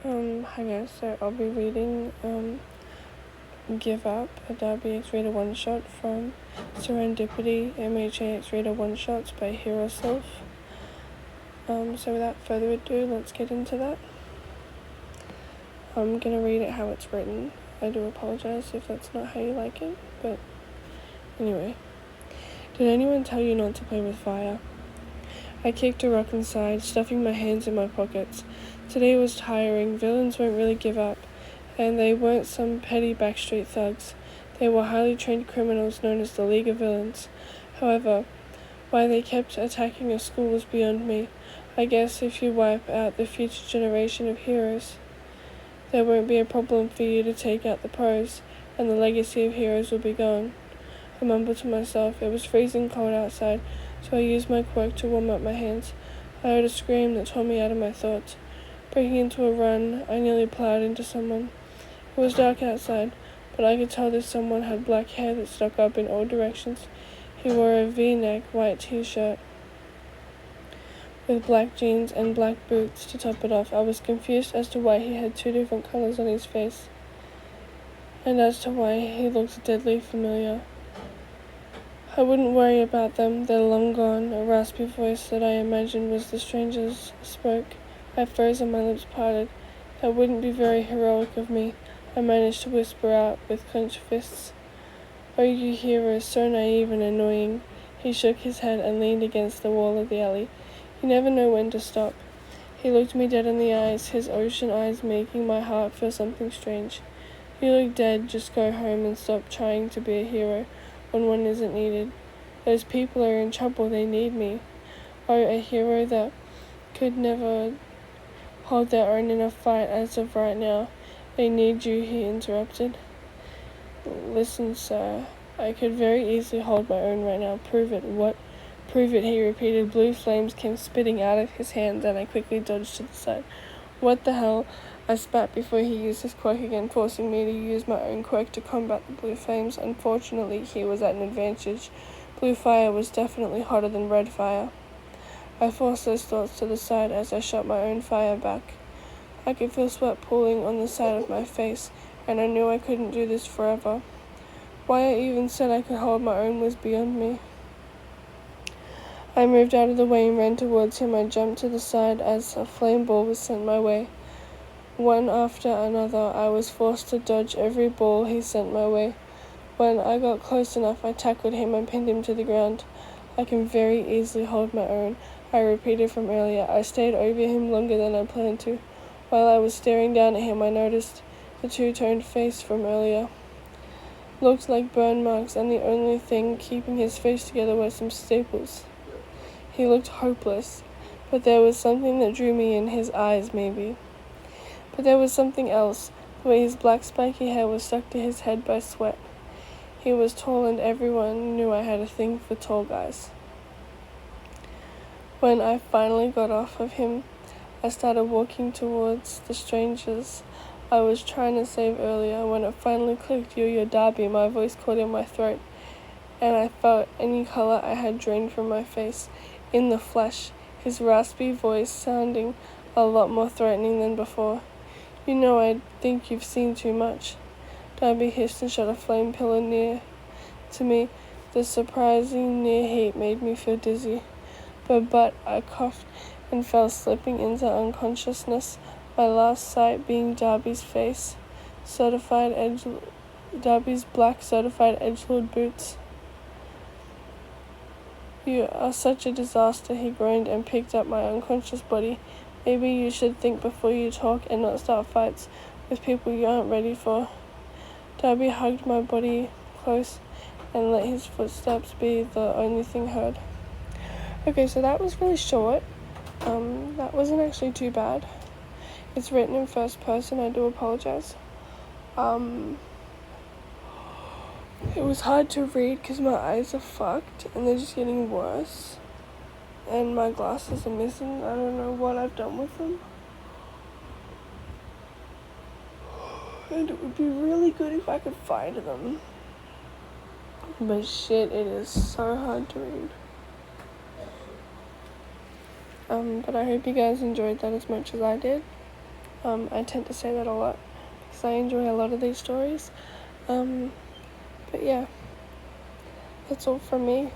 Hi guys, so I'll be reading Give Up, a Dabi X-rated one-shot from Serendipity MHA X-rated one-shots by Hirasylphh. So without further ado, let's get into that. I'm gonna read it how it's written. I do apologize if that's not how you like it, but anyway. Did anyone tell you not to play with fire? I kicked a rock inside, stuffing my hands in my pockets. Today was tiring. Villains won't really give up, and they weren't some petty backstreet thugs. They were highly trained criminals known as the League of Villains. However, why they kept attacking a school was beyond me. I guess if you wipe out the future generation of heroes, there won't be a problem for you to take out the pros, and the legacy of heroes will be gone. I mumbled to myself. It was freezing cold outside, so I used my quirk to warm up my hands. I heard a scream that tore me out of my thoughts. Breaking into a run, I nearly plowed into someone. It was dark outside, but I could tell this someone had black hair that stuck up in all directions. He wore a V-neck white t-shirt with black jeans and black boots to top it off. I was confused as to why he had two different colors on his face, and as to why he looked deadly familiar. I wouldn't worry about them, they're long gone. A raspy voice that I imagined was the stranger's spoke. I froze and my lips parted. That wouldn't be very heroic of me, I managed to whisper out with clenched fists. Oh, you heroes, so naive and annoying. He shook his head and leaned against the wall of the alley. You never know when to stop. He looked me dead in the eyes, his ocean eyes making my heart feel something strange. You look dead, just go home and stop trying to be a hero when one isn't needed. Those people are in trouble, they need me. Oh, a hero that could never hold their own in a fight as of right now. They need you, he interrupted. Listen, sir, I could very easily hold my own right now. Prove it. What? Prove it, he repeated. Blue flames came spitting out of his hands, and I quickly dodged to the side. What the hell? I spat before he used his quirk again, forcing me to use my own quirk to combat the blue flames. Unfortunately, he was at an advantage. Blue fire was definitely hotter than red fire. I forced those thoughts to the side as I shot my own fire back. I could feel sweat pooling on the side of my face, and I knew I couldn't do this forever. Why I even said I could hold my own was beyond me. I moved out of the way and ran towards him. I jumped to the side as a flame ball was sent my way. One after another, I was forced to dodge every ball he sent my way. When I got close enough, I tackled him and pinned him to the ground. I can very easily hold my own, I repeated from earlier. I stayed over him longer than I planned to. While I was staring down at him, I noticed the two-toned face from earlier. Looked like burn marks, and the only thing keeping his face together were some staples. He looked hopeless, but there was something that drew me in his eyes, maybe. But there was something else, the way his black spiky hair was stuck to his head by sweat. He was tall, and everyone knew I had a thing for tall guys. When I finally got off of him, I started walking towards the strangers I was trying to save earlier. When it finally clicked, you're Dabi, my voice caught in my throat, and I felt any color I had drained from my face. In the flesh, his raspy voice sounding a lot more threatening than before. You know, I think you've seen too much. Dabi hissed and shot a flame pillar near to me. The surprising near heat made me feel dizzy. But I coughed and fell slipping into unconsciousness, my last sight being Dabi's face, Dabi's black certified edgelord boots. You are such a disaster, he groaned and picked up my unconscious body. Maybe you should think before you talk and not start fights with people you aren't ready for. Dabi hugged my body close and let his footsteps be the only thing heard. Okay, so that was really short. That wasn't actually too bad. It's written in first person, I do apologize. It was hard to read because my eyes are fucked and they're just getting worse. And my glasses are missing. I don't know what I've done with them. And it would be really good if I could find them. But shit, it is so hard to read. But I hope you guys enjoyed that as much as I did. I tend to say that a lot because I enjoy a lot of these stories. But yeah, that's all from me.